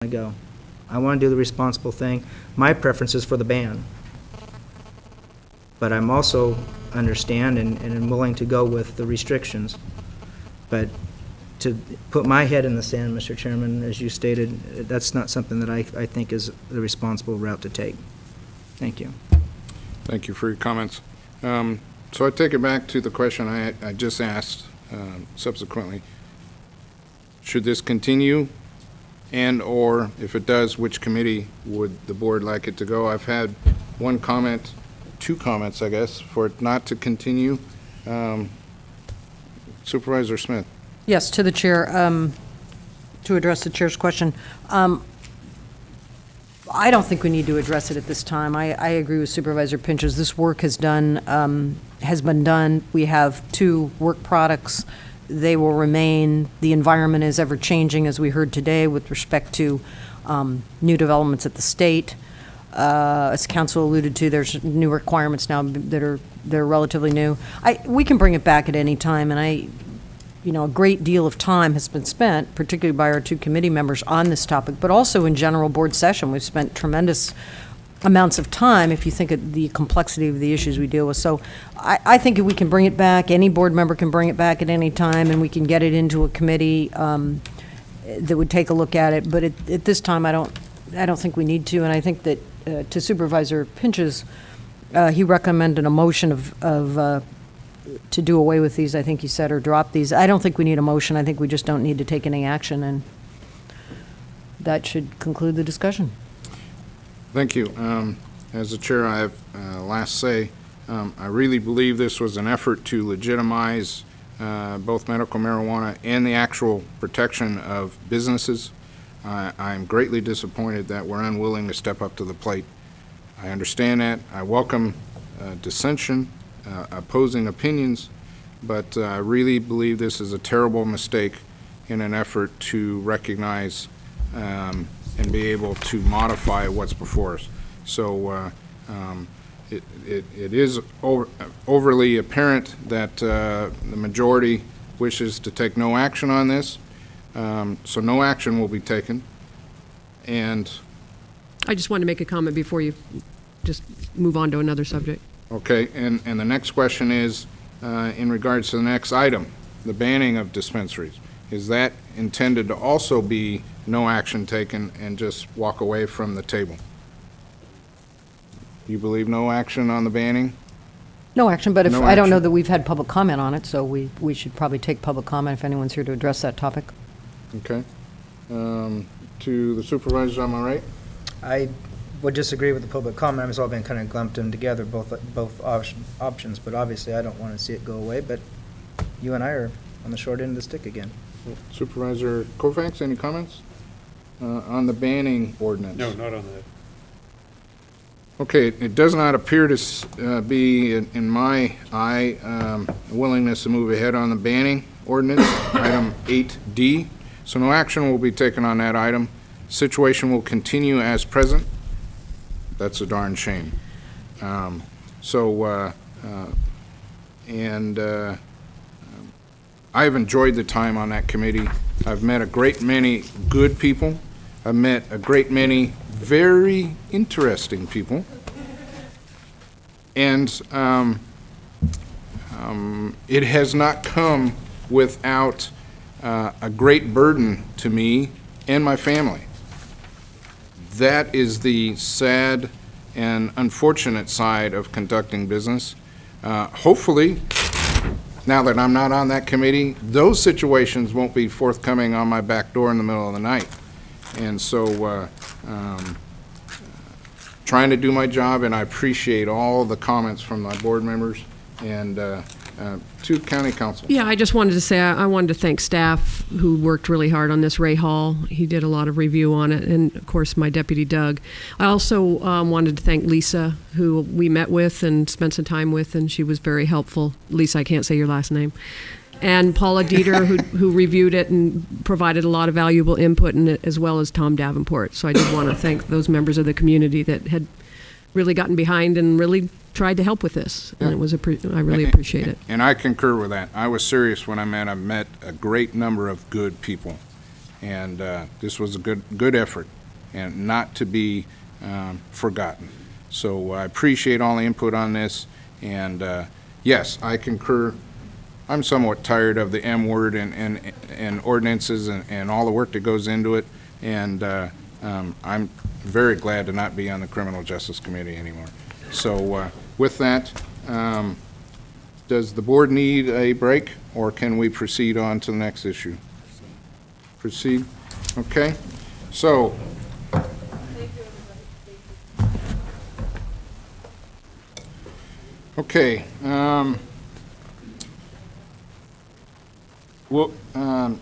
to go. I want to do the responsible thing. My preference is for the ban. But I'm also understand and am willing to go with the restrictions. But to put my head in the sand, Mr. Chairman, as you stated, that's not something that I think is the responsible route to take. Thank you. Thank you for your comments. So I take it back to the question I just asked subsequently. Should this continue, and or if it does, which committee would the board like it to go? I've had one comment, two comments, I guess, for it not to continue. Supervisor Smith. Yes, to the chair, to address the chair's question. I don't think we need to address it at this time. I agree with Supervisor Pinches. This work has been done. We have 2 work products. They will remain. The environment is ever changing, as we heard today, with respect to new developments at the state. As council alluded to, there's new requirements now that are relatively new. We can bring it back at any time, and a great deal of time has been spent, particularly by our 2 committee members, on this topic, but also in general board session. We've spent tremendous amounts of time, if you think of the complexity of the issues we deal with. So I think if we can bring it back, any board member can bring it back at any time, and we can get it into a committee that would take a look at it. But at this time, I don't think we need to, and I think that to Supervisor Pinches, he recommended a motion to do away with these, I think he said, or drop these. I don't think we need a motion. I think we just don't need to take any action, and that should conclude the discussion. Thank you. As the chair, I have last say, I really believe this was an effort to legitimize both medical marijuana and the actual protection of businesses. I'm greatly disappointed that we're unwilling to step up to the plate. I understand that. I welcome dissension, opposing opinions, but I really believe this is a terrible mistake in an effort to recognize and be able to modify what's before us. So it is overly apparent that the majority wishes to take no action on this. So no action will be taken. And I just wanted to make a comment before you just move on to another subject. okay, and the next question is in regards to the next item, the banning of dispensaries. Is that intended to also be no action taken and just walk away from the table? You believe no action on the banning? No action, but No I don't know action. that we've had public comment on it, so we should probably take public comment if anyone's here to address that topic. Okay. To the supervisors, am I right? I would disagree with the public comment. It's all been kind of lumped in together, both options, but obviously I don't want to see it go away, but you and I are on the short end of the stick again. Supervisor Kovacs, any comments on the banning ordinance? No, not on that. Okay, it does not appear to be, in my eye, a willingness to move ahead on the banning ordinance, item 8D. So no action will be taken on that item. Situation will continue as present. That's a darn shame. I've enjoyed the time on that committee. I've met a great many good people. I've met a great many very interesting people. And it has not come without a great burden to me and my family. That is the sad and unfortunate side of conducting business. Hopefully, now that I'm not on that committee, those situations won't be forthcoming on my back door in the middle of the night. And so trying to do my job, and I appreciate all the comments from my board members and to county council. Yeah, I just wanted to say I wanted to thank staff who worked really hard on this. Ray Hall, he did a lot of review on it, and of course my deputy Doug. I also wanted to thank Lisa, who we met with and spent some time with, and she was very helpful. Lisa, I can't say your last name. And Paula Dieter, who reviewed it and provided a lot of valuable input in it, as well as Tom Davenport. So I did want to thank those members of the community that had really gotten behind and really tried to help with this, and it was I really appreciate it. And I concur with that. I was serious when I met a great number of good people. And this was a good effort and not to be forgotten. So I appreciate all the input on this, and yes, I concur. I'm somewhat tired of the M word and ordinances and all the work that goes into it, and I'm very glad to not be on the Criminal Justice Committee anymore. So with that, does the board need a break, or can we proceed on to the next issue? Proceed? Okay. So, okay.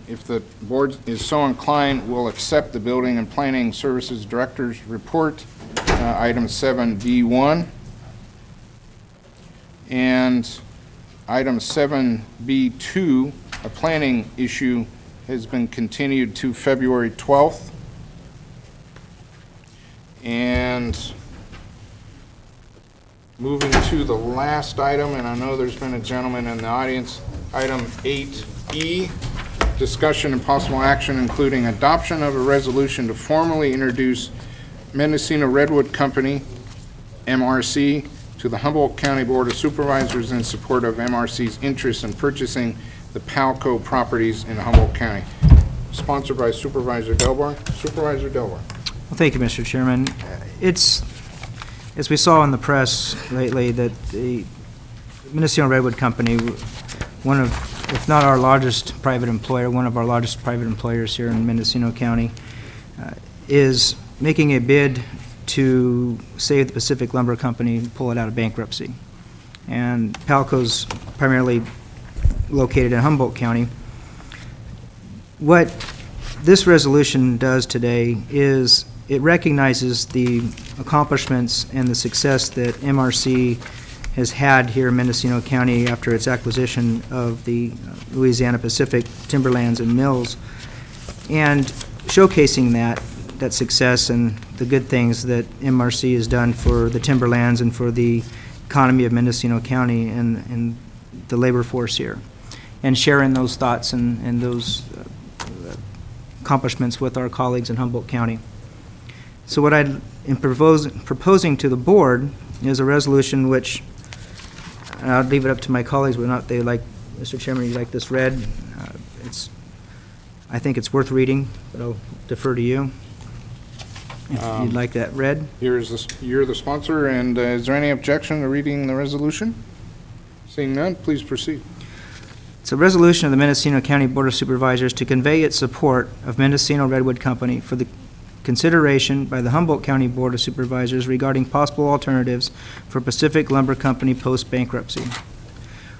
If the board is so inclined, we'll accept the Building and Planning Services Director's report, item 7B1. And item 7B2, a planning issue, has been continued to February 12th. And moving to the last item, and I know there's been a gentleman in the audience, item 8E, discussion and possible action including adoption of a resolution to formally introduce Mendocino Redwood Company, MRC, to the Humboldt County Board of Supervisors in support of MRC's interest in purchasing the Palco properties in Humboldt County. Sponsored by Supervisor Delbar. Supervisor Delbar. Well, thank you, Mr. Chairman. It's, as we saw in the press lately, that the Mendocino Redwood Company, one of, if not our largest private employer, one of our largest private employers here in Mendocino County, is making a bid to save the Pacific Lumber Company and pull it out of bankruptcy. And Palco's primarily located in Humboldt County. What this resolution does today is it recognizes the accomplishments and the success that MRC has had here in Mendocino County after its acquisition of the Louisiana Pacific timberlands and mills, and showcasing that success and the good things that MRC has done for the timberlands and for the economy of Mendocino County and the labor force here, and sharing those thoughts and those accomplishments with our colleagues in Humboldt County. So what I am proposing to the board is a resolution which, and I'll leave it up to my colleagues whether or not they like, Mr. Chairman, you like this read. I think it's worth reading, but I'll defer to you if you'd like that read. You're the sponsor, and is there any objection to reading the resolution? Seeing none, please proceed. It's a resolution of the Mendocino County Board of Supervisors to convey its support of Mendocino Redwood Company for the consideration by the Humboldt County Board of Supervisors regarding possible alternatives for Pacific Lumber Company post-bankruptcy.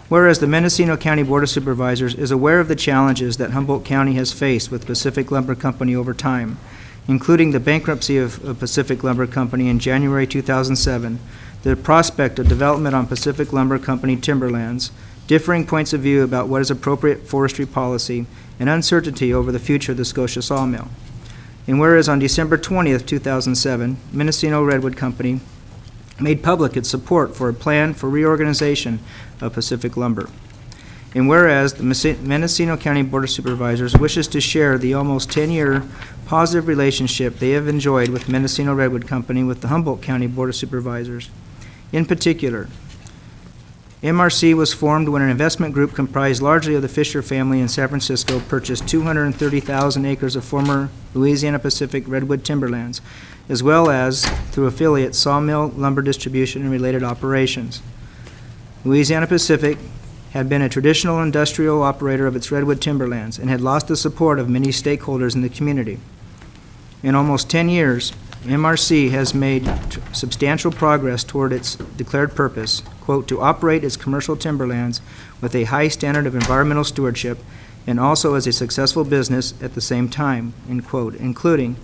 Whereas the Mendocino County Board of Supervisors is aware of the challenges that Humboldt County has faced with Pacific Lumber Company over time, including the bankruptcy of Pacific Lumber Company in January 2007, the prospect of development on Pacific Lumber Company timberlands, differing points of view about what is appropriate forestry policy, and uncertainty over the future of the Scotia sawmill. And whereas on December 20th, 2007, Mendocino Redwood Company made public its support for a plan for reorganization of Pacific Lumber. And whereas the Mendocino County Board of Supervisors wishes to share the almost 10-year positive relationship they have enjoyed with Mendocino Redwood Company with the Humboldt County Board of Supervisors. In particular, MRC was formed when an investment group comprised largely of the Fisher family in San Francisco purchased 230,000 acres of former Louisiana Pacific redwood timberlands, as well as, through affiliates, sawmill, lumber distribution, and related operations. Louisiana Pacific had been a traditional industrial operator of its redwood timberlands and had lost the support of many stakeholders in the community. In almost 10 years, MRC has made substantial progress toward its declared purpose, quote, to operate its commercial timberlands with a high standard of environmental stewardship and also as a successful business at the same time, end quote, including